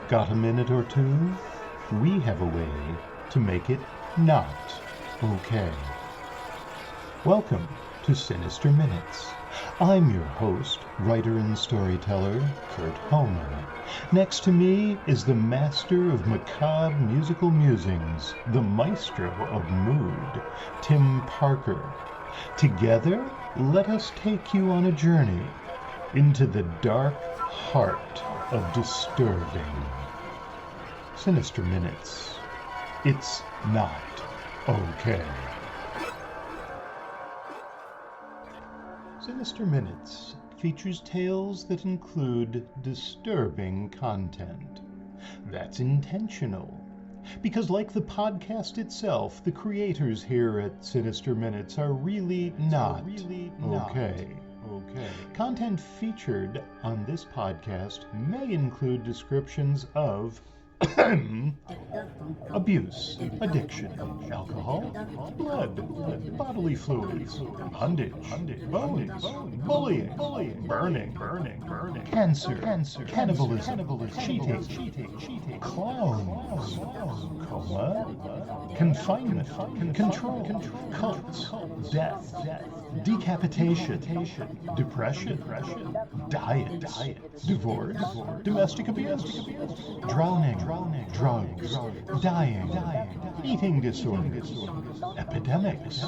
Got a minute or two? We have a way to make it not okay. Welcome to Sinister Minutes. I'm your host, writer and storyteller, Kurt Homer. Next to me is the master of macabre musical musings, the maestro of mood, Tim Parker. Together, let us take you on a journey into the dark heart of disturbing. Sinister Minutes. It's not okay. Sinister Minutes features tales that include disturbing content. That's intentional, because like the podcast itself, the creators here at Sinister Minutes are really not okay. Content featured on this podcast may include descriptions of abuse, addiction, alcohol, blood, bodily fluids, bondage, bones, bullying, burning, cancer, cannibalism, cheating, clowns, coma, confinement, control, cults, death, decapitation, depression, diet, divorce, domestic abuse, drowning, drugs, dying, eating disorders, epidemics,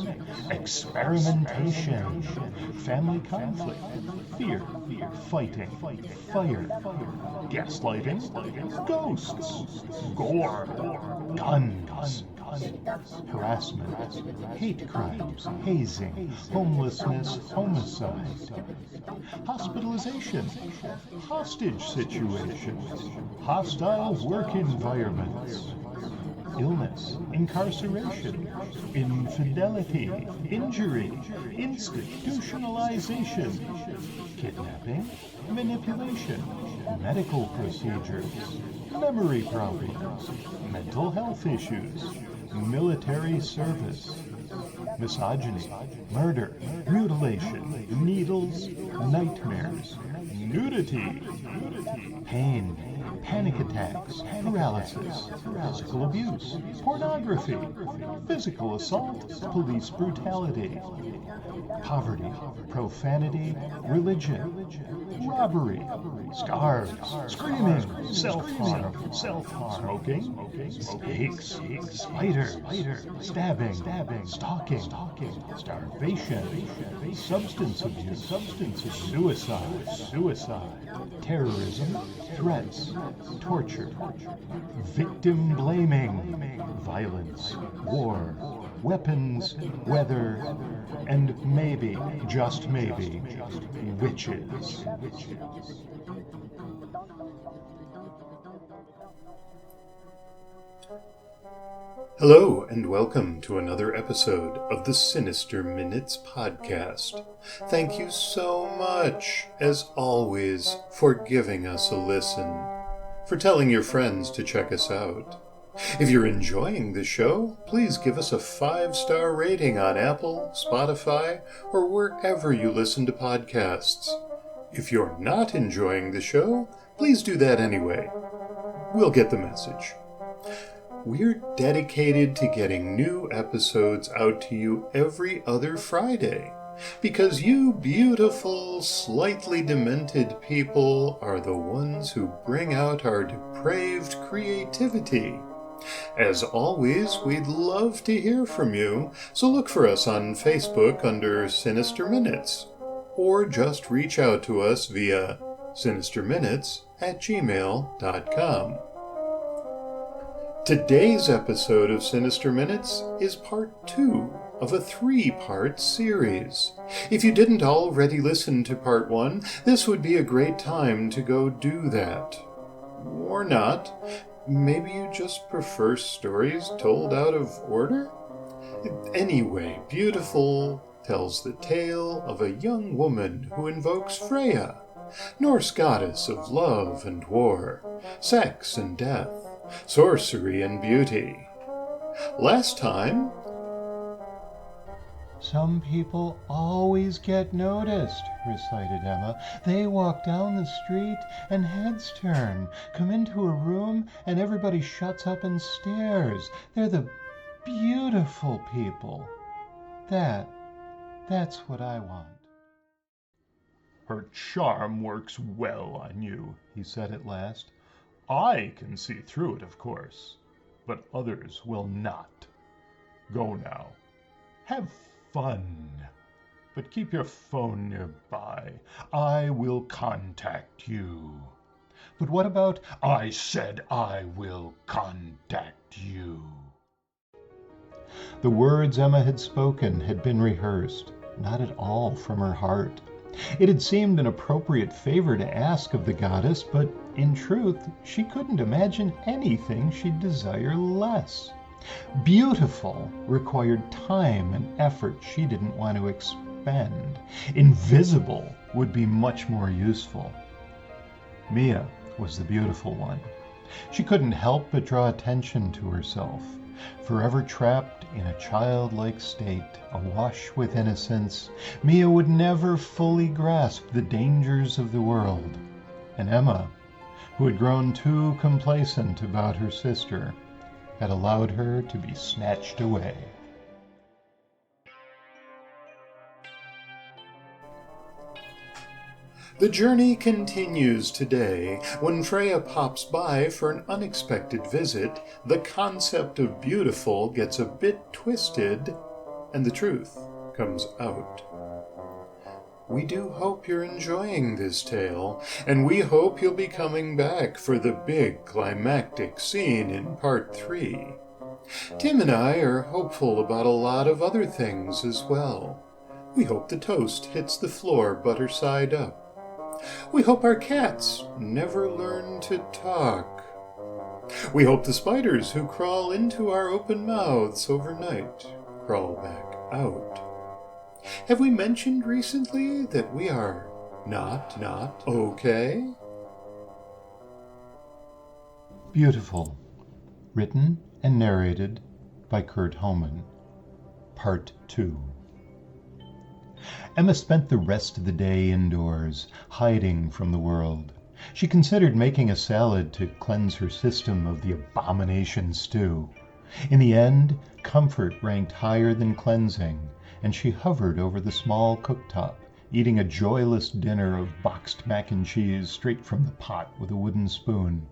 experimentation, family conflict, fear, fighting, fire, gaslighting, ghosts, gore, guns, harassment, hate crimes, hazing, homelessness, homicide, hospitalization, hostage situations, hostile work environments, illness, incarceration, infidelity, injury, institutionalization, kidnapping, manipulation, medical procedures, memory problems, mental health issues, military service, misogyny, murder, mutilation, needles, nightmares, nudity, pain, panic attacks, paralysis, physical abuse, pornography, physical assault, police brutality, poverty, profanity, religion, robbery, scars, screaming, self-harm, smoking, snakes, spiders, stabbing, stalking, starvation, substance abuse, suicide, terrorism, threats, torture, victim blaming, violence, war, weapons, weather, and maybe, just maybe, witches. Hello, and welcome to another episode of the Sinister Minutes podcast. Thank you so much, as always, for giving us a listen, for telling your friends to check us out. If you're enjoying the show, please give us a 5-star rating on Apple, Spotify, or wherever you listen to podcasts. If you're not enjoying the show, please do that anyway. We'll get the message. We're dedicated to getting new episodes out to you every other Friday, because you beautiful, slightly demented people are the ones who bring out our depraved creativity. As always, we'd love to hear from you, so look for us on Facebook under Sinister Minutes, or just reach out to us via sinisterminutes@gmail.com. Today's episode of Sinister Minutes is part 2 of a 3-part series. If you didn't already listen to part 1, this would be a great time to go do that. Or not. Maybe you just prefer stories told out of order? Anyway, Beautiful tells the tale of a young woman who invokes Freya, Norse goddess of love and war, sex and death, sorcery and beauty. Last time, "Some people always get noticed," recited Emma. "They walk down the street and heads turn, come into a room and everybody shuts up and stares. They're the beautiful people. That's what I want." "Her charm works well on you," he said at last. "I can see through it, of course, but others will not. Go now. Have fun. But keep your phone nearby. I will contact you." "But what about—" "I said I will contact you." The words Emma had spoken had been rehearsed, not at all from her heart. It had seemed an appropriate favor to ask of the goddess, but in truth she couldn't imagine anything she'd desire less. Beautiful required time and effort she didn't want to expend. Invisible would be much more useful. Mia was the beautiful one. She couldn't help but draw attention to herself. Forever trapped in a childlike state, awash with innocence, Mia would never fully grasp the dangers of the world. And Emma, who had grown too complacent about her sister, had allowed her to be snatched away. The journey continues today. When Freya pops by for an unexpected visit, the concept of beautiful gets a bit twisted, and the truth comes out. We do hope you're enjoying this tale, and we hope you'll be coming back for the big climactic scene in Part 3. Tim and I are hopeful about a lot of other things as well. We hope the toast hits the floor butter side up. We hope our cats never learn to talk. We hope the spiders who crawl into our open mouths overnight crawl back out. Have we mentioned recently that we are not okay? Beautiful. Written and narrated by Kurt Homan. Part 2. Emma spent the rest of the day indoors, hiding from the world. She considered making a salad to cleanse her system of the abomination stew. In the end, comfort ranked higher than cleansing, and she hovered over the small cooktop, eating a joyless dinner of boxed mac and cheese straight from the pot with a wooden spoon.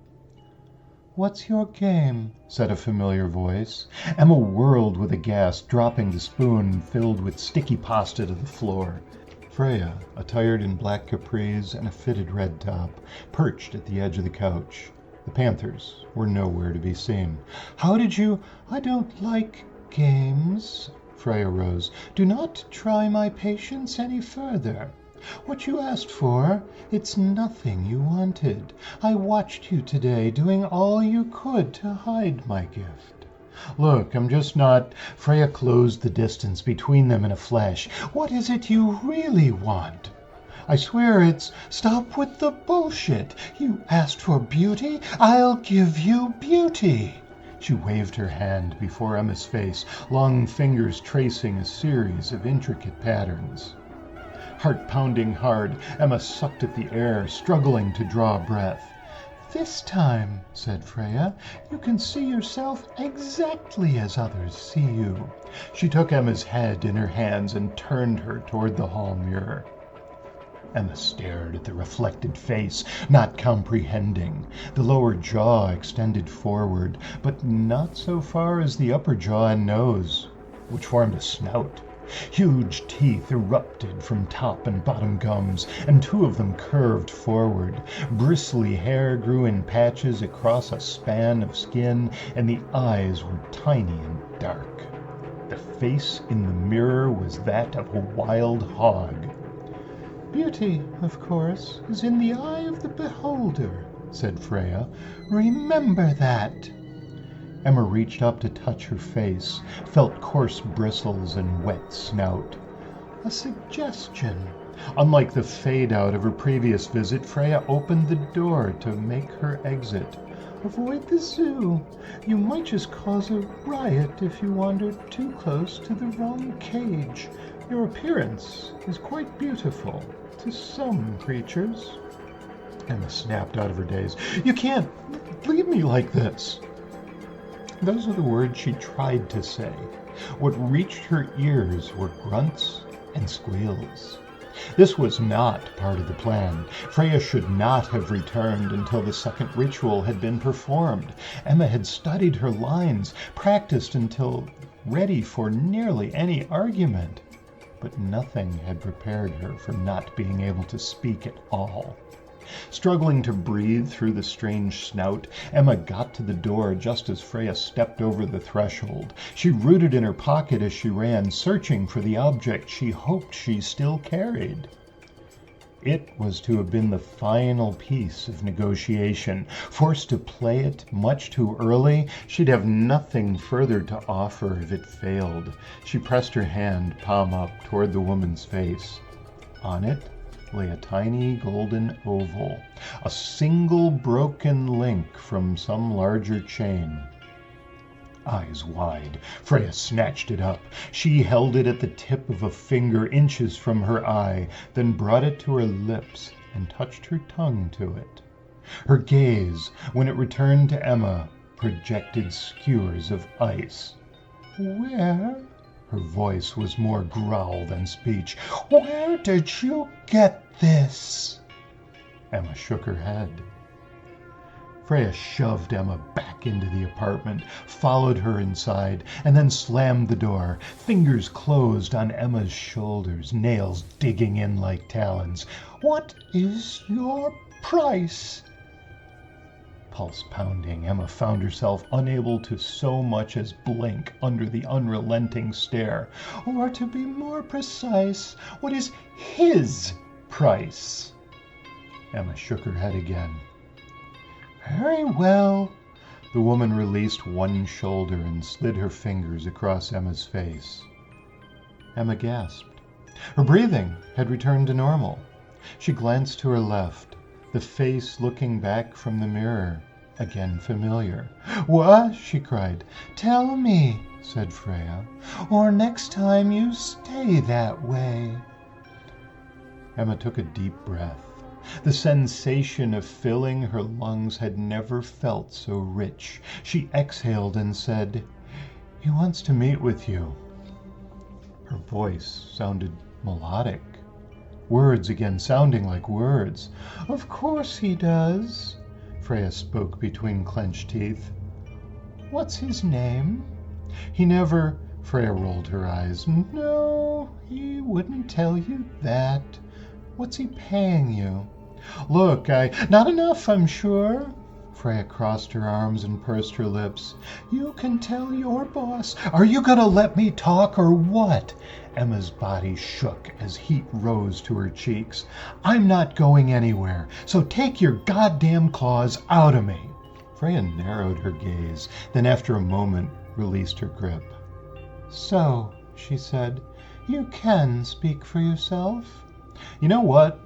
"What's your game?" said a familiar voice. Emma whirled with a gasp, dropping the spoon filled with sticky pasta to the floor. Freya, attired in black capris and a fitted red top, perched at the edge of the couch. The panthers were nowhere to be seen. "How did you—" "I don't like games." Freya rose. "Do not try my patience any further. What you asked for, it's nothing you wanted. I watched you today doing all you could to hide my gift." "Look, I'm just not—" Freya closed the distance between them in a flash. "What is it you really want?" "I swear it's—" "Stop with the bullshit. You asked for beauty. I'll give you beauty." She waved her hand before Emma's face, long fingers tracing a series of intricate patterns. Heart pounding hard, Emma sucked at the air, struggling to draw breath. "This time," said Freya, "you can see yourself exactly as others see you." She took Emma's head in her hands and turned her toward the hall mirror. Emma stared at the reflected face, not comprehending. The lower jaw extended forward, but not so far as the upper jaw and nose, which formed a snout. Huge teeth erupted from top and bottom gums, and two of them curved forward. Bristly hair grew in patches across a span of skin, and the eyes were tiny and dark. The face in the mirror was that of a wild hog. "Beauty, of course, is in the eye of the beholder," said Freya. "Remember that." Emma reached up to touch her face, felt coarse bristles and wet snout. "A suggestion." Unlike the fade-out of her previous visit, Freya opened the door to make her exit. Avoid the zoo. You might just cause a riot if you wander too close to the wrong cage. Your appearance is quite beautiful to some creatures." Emma snapped out of her daze. "You can't leave me like this." Those are the words she tried to say. What reached her ears were grunts and squeals. This was not part of the plan. Freya should not have returned until the second ritual had been performed. Emma had studied her lines, practiced until ready for nearly any argument, but nothing had prepared her for not being able to speak at all. Struggling to breathe through the strange snout, Emma got to the door just as Freya stepped over the threshold. She rooted in her pocket as she ran, searching for the object she hoped she still carried. It was to have been the final piece of negotiation. Forced to play it much too early, she'd have nothing further to offer if it failed. She pressed her hand, palm up, toward the woman's face. On it lay a tiny golden oval, a single broken link from some larger chain. Eyes wide, Freya snatched it up. She held it at the tip of a finger, inches from her eye, then brought it to her lips and touched her tongue to it. Her gaze, when it returned to Emma, projected skewers of ice. "Where?" Her voice was more growl than speech. "Where did you get this?" Emma shook her head. Freya shoved Emma back into the apartment, followed her inside, and then slammed the door. Fingers closed on Emma's shoulders, nails digging in like talons. "What is your price?" Pulse pounding, Emma found herself unable to so much as blink under the unrelenting stare. "Or to be more precise, what is his price?" Emma shook her head again. "Very well." The woman released one shoulder and slid her fingers across Emma's face. Emma gasped. Her breathing had returned to normal. She glanced to her left, the face looking back from the mirror, again familiar. "What?" she cried. "Tell me," said Freya, "or next time you stay that way." Emma took a deep breath. The sensation of filling her lungs had never felt so rich. She exhaled and said, "He wants to meet with you." Her voice sounded melodic. Words again sounding like words. "Of course he does." Freya spoke between clenched teeth. "What's his name?" "He never..." Freya rolled her eyes. "No, he wouldn't tell you that. What's he paying you?" "Look, Not enough, I'm sure." Freya crossed her arms and pursed her lips. "You can tell your boss." "Are you gonna let me talk or what?" Emma's body shook as heat rose to her cheeks. "I'm not going anywhere, so take your goddamn claws out of me." Freya narrowed her gaze, then after a moment released her grip. "So," she said, "you can speak for yourself?" "You know what?"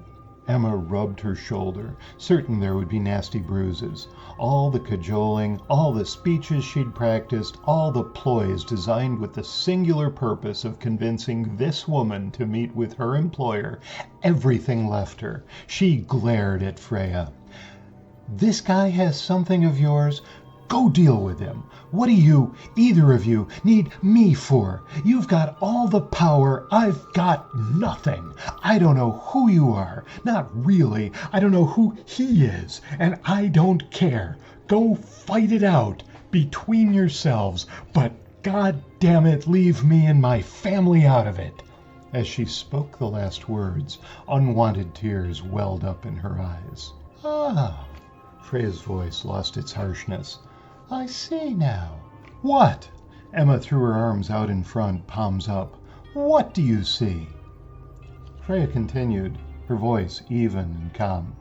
Emma rubbed her shoulder, certain there would be nasty bruises. All the cajoling, all the speeches she'd practiced, all the ploys designed with the singular purpose of convincing this woman to meet with her employer, everything left her. She glared at Freya. "This guy has something of yours. Go deal with him. What do you, either of you, need me for? You've got all the power. I've got nothing. I don't know who you are. Not really. I don't know who he is. And I don't care. Go fight it out between yourselves. But God damn it, leave me and my family out of it." As she spoke the last words, unwanted tears welled up in her eyes. "Ah." Freya's voice lost its harshness. "I see now." "What?" Emma threw her arms out in front, palms up. "What do you see?" Freya continued, her voice even and calm.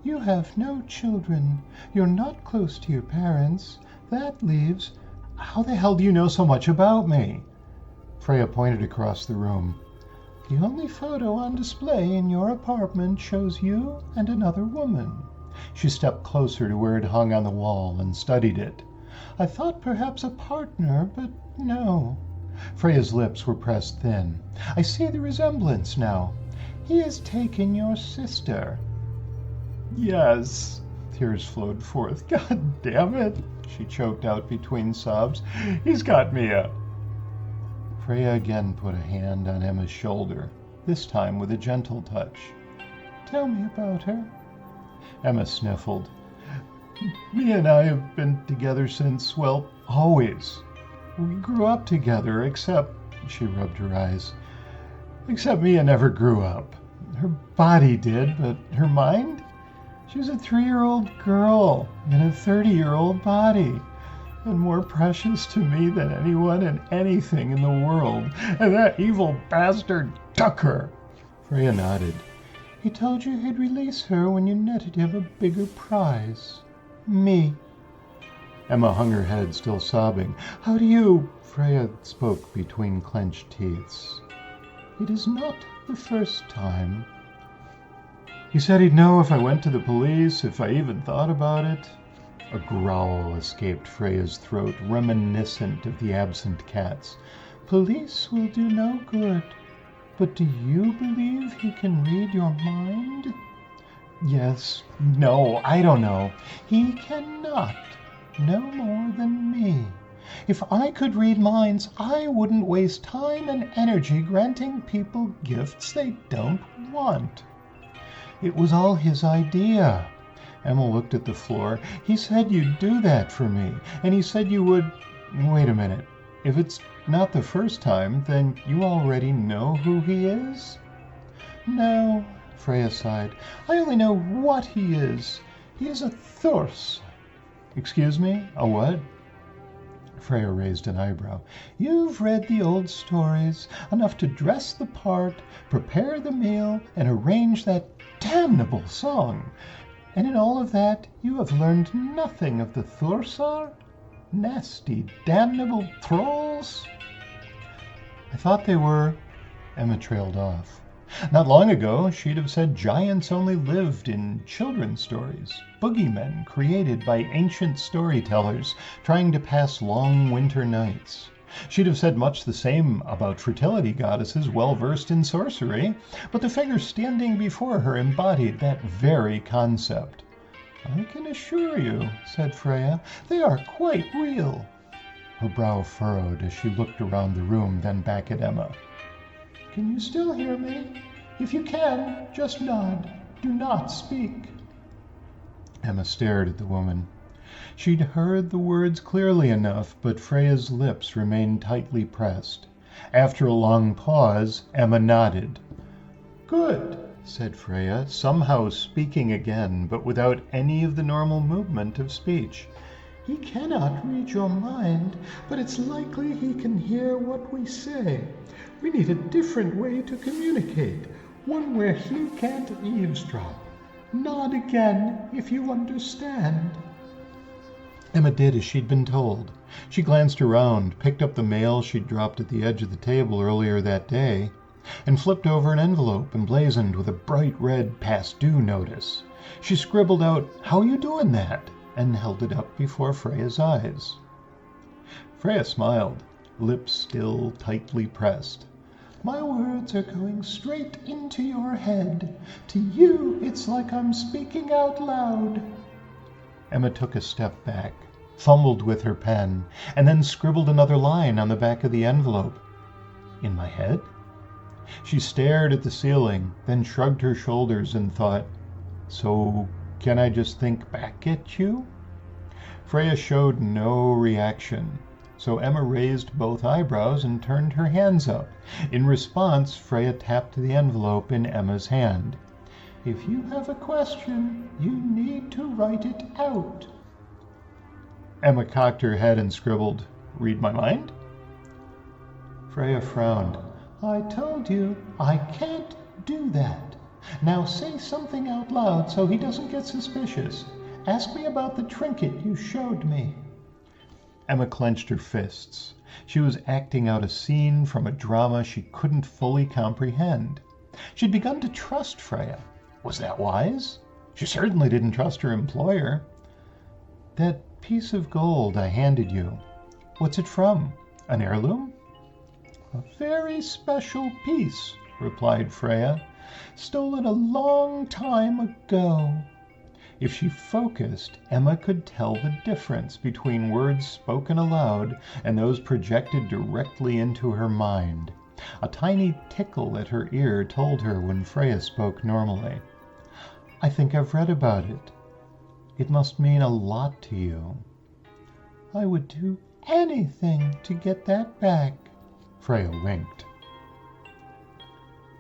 "You have no children. You're not close to your parents. That leaves..." "How the hell do you know so much about me?" Freya pointed across the room. "The only photo on display in your apartment shows you and another woman. She stepped closer to where it hung on the wall and studied it. I thought perhaps a partner, but no. Freya's lips were pressed thin. I see the resemblance now. He has taken your sister. Yes. Tears flowed forth. God damn it, she choked out between sobs. He's got Mia. Freya again put a hand on Emma's shoulder, this time with a gentle touch. Tell me about her. Emma sniffled. Mia and I have been together since, well, always. We grew up together, except, she rubbed her eyes, except Mia never grew up. Her body did, but her mind? She was a 3-year-old girl in a 30-year-old body, and more precious to me than anyone and anything in the world. And that evil bastard took her. Freya nodded. He told you he'd release her when you netted him a bigger prize. Me. Emma hung her head, still sobbing. How do you... Freya spoke between clenched teeth. It is not the first time. He said he'd know if I went to the police, if I even thought about it. A growl escaped Freya's throat, reminiscent of the absent cat's. Police will do no good. But do you believe he can read your mind? Yes. No, I don't know. He cannot. No more than me. If I could read minds, I wouldn't waste time and energy granting people gifts they don't want. It was all his idea. Emma looked at the floor. He said you'd do that for me, and he said you would... Wait a minute. If it's not the first time, then you already know who he is? No, Freya sighed. I only know what he is. He is a Norse. Excuse me? A what? Freya raised an eyebrow. You've read the old stories, enough to dress the part, prepare the meal, and arrange that damnable song. And in all of that, you have learned nothing of the Thorsar? Nasty, damnable trolls? I thought they were... Emma trailed off. Not long ago, she'd have said giants only lived in children's stories, boogeymen created by ancient storytellers trying to pass long winter nights. She'd have said much the same about fertility goddesses well versed in sorcery, but the figure standing before her embodied that very concept. I can assure you, said Freya, they are quite real. Her brow furrowed as she looked around the room, then back at Emma. Can you still hear me? If you can, just nod. Do not speak. Emma stared at the woman. She'd heard the words clearly enough, but Freya's lips remained tightly pressed. After a long pause, Emma nodded. Good, said Freya, somehow speaking again, but without any of the normal movement of speech. He cannot read your mind, but it's likely he can hear what we say. We need a different way to communicate, one where he can't eavesdrop. Nod again, if you understand. Emma did as she'd been told. She glanced around, picked up the mail she'd dropped at the edge of the table earlier that day, and flipped over an envelope emblazoned with a bright red past due notice. She scribbled out, "How you doing that?" and held it up before Freya's eyes. Freya smiled, lips still tightly pressed. My words are going straight into your head. To you, it's like I'm speaking out loud. Emma took a step back, fumbled with her pen, and then scribbled another line on the back of the envelope. In my head? She stared at the ceiling, then shrugged her shoulders and thought, so can I just think back at you? Freya showed no reaction, so Emma raised both eyebrows and turned her hands up. In response, Freya tapped the envelope in Emma's hand. If you have a question, you need to write it out. Emma cocked her head and scribbled, Read my mind? Freya frowned. I told you, I can't do that. Now say something out loud so he doesn't get suspicious. Ask me about the trinket you showed me. Emma clenched her fists. She was acting out a scene from a drama she couldn't fully comprehend. She'd begun to trust Freya. Was that wise? She certainly didn't trust her employer. That piece of gold I handed you, what's it from? An heirloom? A very special piece, replied Freya, stolen a long time ago. If she focused, Emma could tell the difference between words spoken aloud and those projected directly into her mind. A tiny tickle at her ear told her when Freya spoke normally. I think I've read about it. It must mean a lot to you. I would do anything to get that back. Freya winked.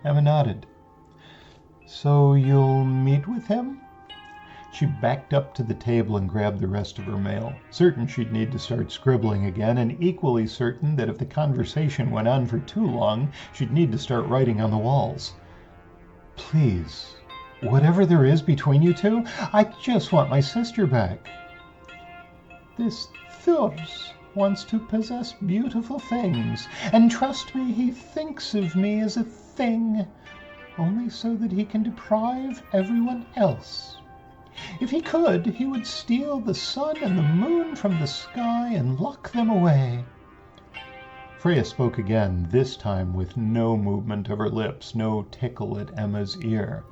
Emma nodded. So you'll meet with him? She backed up to the table and grabbed the rest of her mail, certain she'd need to start scribbling again, and equally certain that if the conversation went on for too long, she'd need to start writing on the walls. Please, whatever there is between you two, I just want my sister back. This Thurs wants to possess beautiful things, and trust me, he thinks of me as a thing, only so that he can deprive everyone else. If he could, he would steal the sun and the moon from the sky and lock them away. Freya spoke again, this time with no movement of her lips, no tickle at Emma's ear.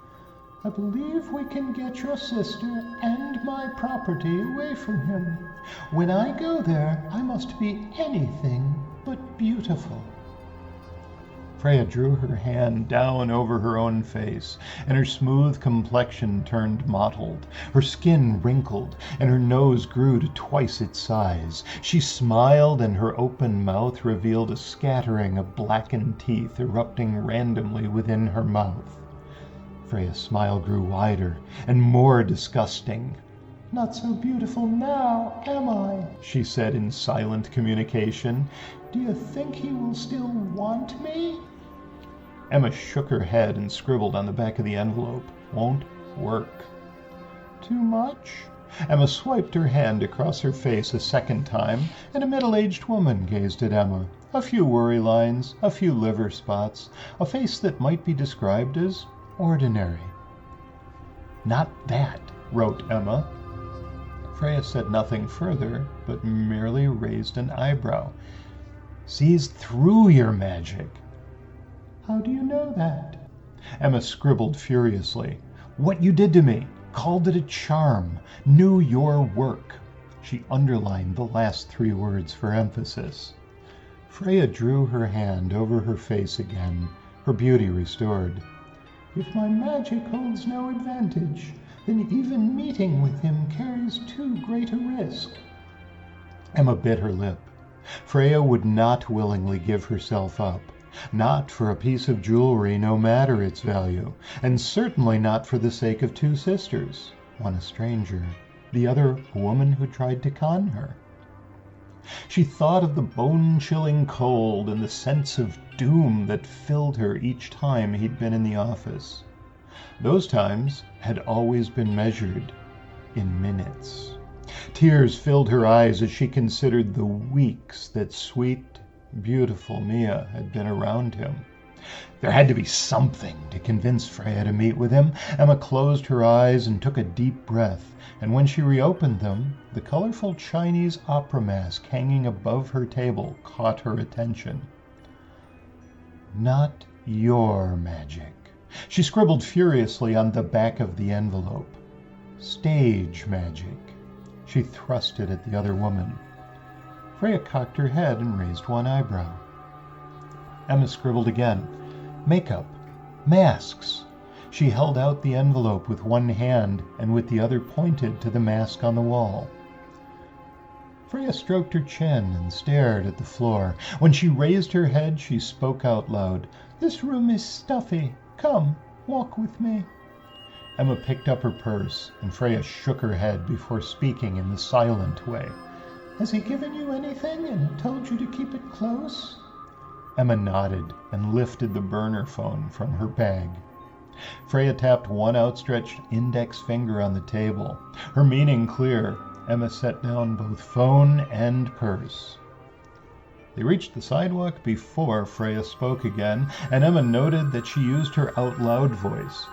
I believe we can get your sister and my property away from him. When I go there, I must be anything but beautiful. Freya drew her hand down over her own face, and her smooth complexion turned mottled. Her skin wrinkled, and her nose grew to twice its size. She smiled, and her open mouth revealed a scattering of blackened teeth erupting randomly within her mouth. Freya's smile grew wider and more disgusting. Not so beautiful now, am I? She said in silent communication. Do you think he will still want me? Emma shook her head and scribbled on the back of the envelope. Won't work. Too much? Emma swiped her hand across her face a second time, and a middle-aged woman gazed at Emma. A few worry lines, a few liver spots, a face that might be described as ordinary. Not that, wrote Emma. Freya said nothing further, but merely raised an eyebrow. Sees through your magic. How do you know that? Emma scribbled furiously. What you did to me. Called it a charm. Knew your work. She underlined the last 3 words for emphasis. Freya drew her hand over her face again, her beauty restored. If my magic holds no advantage, then even meeting with him carries too great a risk. Emma bit her lip. Freya would not willingly give herself up. Not for a piece of jewelry, no matter its value, and certainly not for the sake of 2 sisters, one a stranger, the other a woman who tried to con her. She thought of the bone-chilling cold and the sense of doom that filled her each time he'd been in the office. Those times had always been measured in minutes. Tears filled her eyes as she considered the weeks that sweet, beautiful Mia had been around him. There had to be something to convince Freya to meet with him. Emma closed her eyes and took a deep breath, and when she reopened them, the colorful Chinese opera mask hanging above her table caught her attention. Not your magic. She scribbled furiously on the back of the envelope. Stage magic. She thrust it at the other woman. Freya cocked her head and raised one eyebrow. Emma scribbled again. Makeup. Masks. She held out the envelope with one hand and with the other pointed to the mask on the wall. Freya stroked her chin and stared at the floor. When she raised her head, she spoke out loud. This room is stuffy. Come, walk with me. Emma picked up her purse, and Freya shook her head before speaking in the silent way. Has he given you anything and told you to keep it close? Emma nodded and lifted the burner phone from her bag. Freya tapped one outstretched index finger on the table. Her meaning clear, Emma set down both phone and purse. They reached the sidewalk before Freya spoke again, and Emma noted that she used her out-loud voice.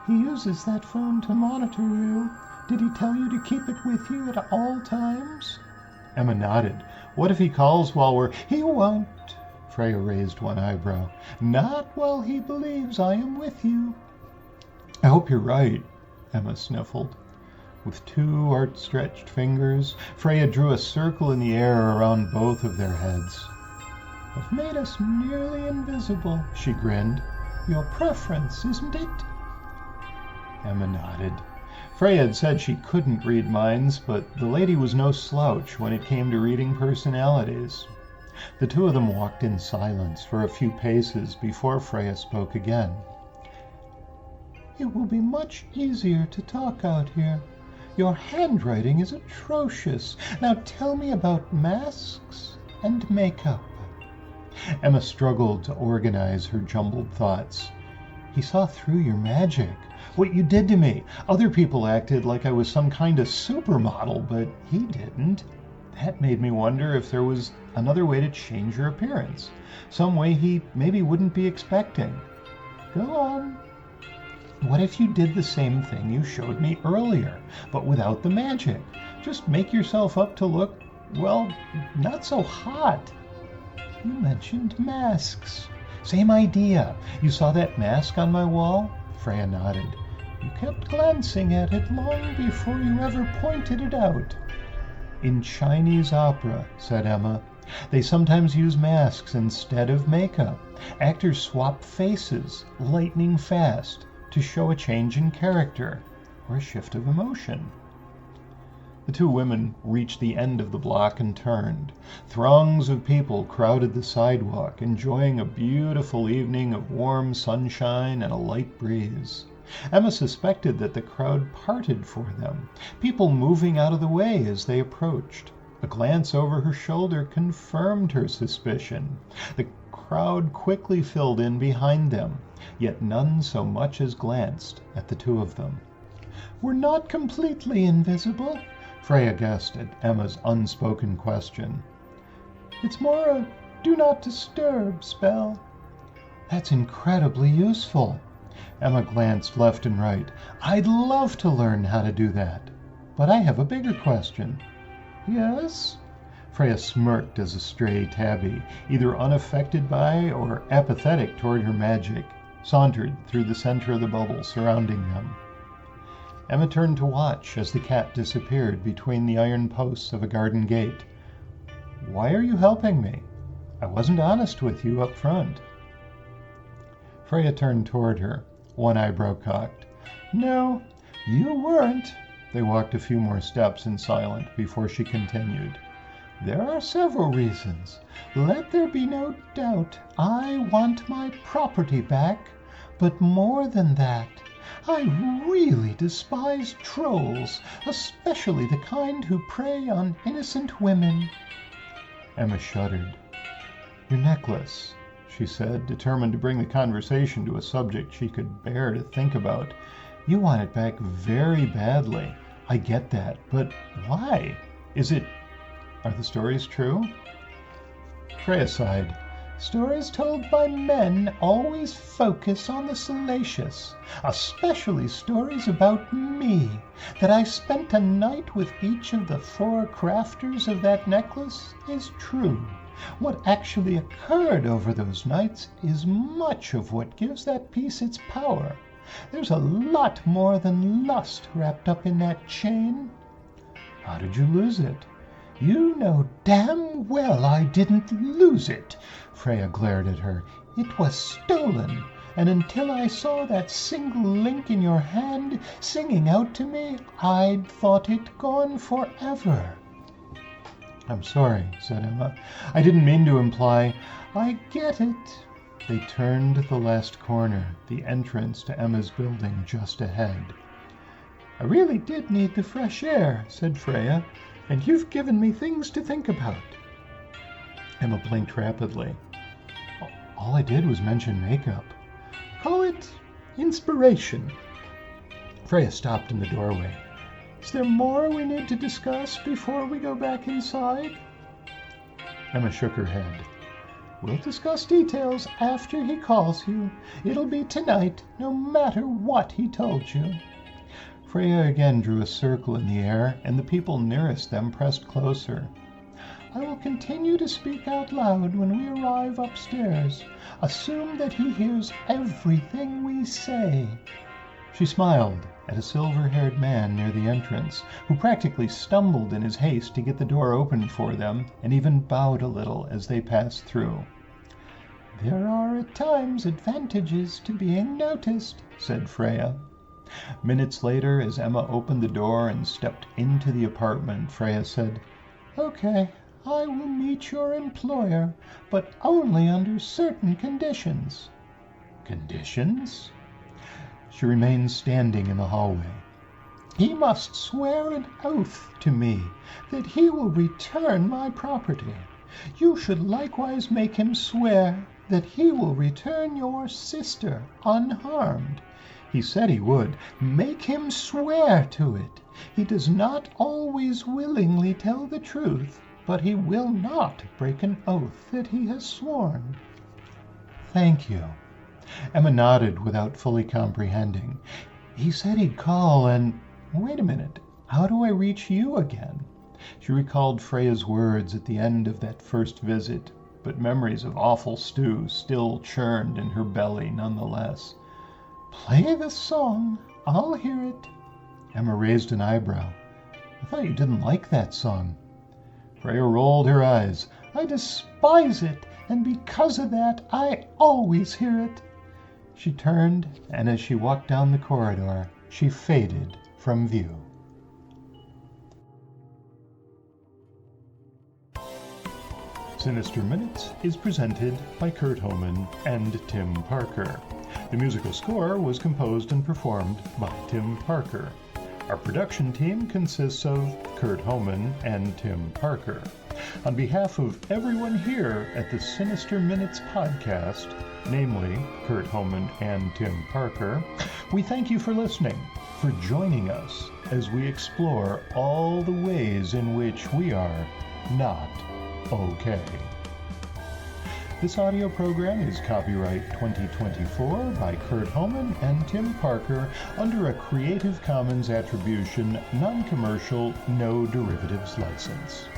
He uses that phone to monitor you. Did he tell you to keep it with you at all times? Emma nodded. What if he calls while we're... He won't. Freya raised one eyebrow. Not while he believes I am with you. I hope you're right, Emma sniffled. With two outstretched fingers, Freya drew a circle in the air around both of their heads. I've made us nearly invisible, she grinned. Your preference, isn't it? Emma nodded. Freya had said she couldn't read minds, but the lady was no slouch when it came to reading personalities. The two of them walked in silence for a few paces before Freya spoke again. It will be much easier to talk out here. Your handwriting is atrocious. Now tell me about masks and makeup. Emma struggled to organize her jumbled thoughts. He saw through your magic. What you did to me. Other people acted like I was some kind of supermodel, but he didn't. That made me wonder if there was another way to change your appearance. Some way he maybe wouldn't be expecting. Go on. What if you did the same thing you showed me earlier, but without the magic? Just make yourself up to look, well, not so hot. You mentioned masks. Same idea. You saw that mask on my wall? Freya nodded. You kept glancing at it long before you ever pointed it out. In Chinese opera, said Emma, they sometimes use masks instead of makeup. Actors swap faces, lightning fast, to show a change in character or a shift of emotion. The two women reached the end of the block and turned. Throngs of people crowded the sidewalk, enjoying a beautiful evening of warm sunshine and a light breeze. Emma suspected that the crowd parted for them, people moving out of the way as they approached. A glance over her shoulder confirmed her suspicion. The crowd quickly filled in behind them, yet none so much as glanced at the two of them. We're not completely invisible, Freya guessed at Emma's unspoken question. It's more a do not disturb spell. That's incredibly useful. Emma glanced left and right. I'd love to learn how to do that. But I have a bigger question. Yes? Freya smirked as a stray tabby, either unaffected by or apathetic toward her magic, sauntered through the center of the bubble surrounding them. Emma turned to watch as the cat disappeared between the iron posts of a garden gate. Why are you helping me? I wasn't honest with you up front. Freya turned toward her, one eyebrow cocked. No, you weren't. They walked a few more steps in silence before she continued. There are several reasons. Let there be no doubt. I want my property back. But more than that, I really despise trolls, especially the kind who prey on innocent women. Emma shuddered. Your necklace, she said, determined to bring the conversation to a subject she could bear to think about. You want it back very badly. I get that, but why? Are the stories true? Freya sighed. Stories told by men always focus on the salacious, especially stories about me, that I spent a night with each of the 4 crafters of that necklace is true. What actually occurred over those nights is much of what gives that piece its power. There's a lot more than lust wrapped up in that chain. How did you lose it? You know damn well I didn't lose it. Freya glared at her. It was stolen, and until I saw that single link in your hand singing out to me, I'd thought it gone forever. I'm sorry, said Emma. I didn't mean to imply. I get it. They turned the last corner, the entrance to Emma's building just ahead. I really did need the fresh air, said Freya, and you've given me things to think about. Emma blinked rapidly. All I did was mention makeup. Call it inspiration. Freya stopped in the doorway. Is there more we need to discuss before we go back inside? Emma shook her head. We'll discuss details after he calls you. It'll be tonight, no matter what he told you." Freya again drew a circle in the air, and the people nearest them pressed closer. "I will continue to speak out loud when we arrive upstairs. Assume that he hears everything we say." She smiled at a silver-haired man near the entrance, who practically stumbled in his haste to get the door open for them, and even bowed a little as they passed through. "There are at times advantages to being noticed," said Freya. Minutes later, as Emma opened the door and stepped into the apartment, Freya said, "Okay, I will meet your employer, but only under certain conditions." "Conditions?" She remained standing in the hallway. "He must swear an oath to me that he will return my property. You should likewise make him swear that he will return your sister unharmed. He said he would. Make him swear to it. He does not always willingly tell the truth, but he will not break an oath that he has sworn." "Thank you." Emma nodded without fully comprehending. "He said he'd call and... Wait a minute. How do I reach you again?" She recalled Freya's words at the end of that first visit, but memories of awful stew still churned in her belly nonetheless. "Play the song. I'll hear it." Emma raised an eyebrow. "I thought you didn't like that song." Freya rolled her eyes. "I despise it, and because of that, I always hear it." She turned, and as she walked down the corridor, she faded from view. Sinister Minutes is presented by Kurt Homan and Tim Parker. The musical score was composed and performed by Tim Parker. Our production team consists of Kurt Homan and Tim Parker. On behalf of everyone here at the Sinister Minutes podcast, namely Kurt Homan and Tim Parker, we thank you for listening, for joining us as we explore all the ways in which we are not okay. This audio program is copyright 2024 by Kurt Homan and Tim Parker under a Creative Commons Attribution, Non-Commercial, No Derivatives license.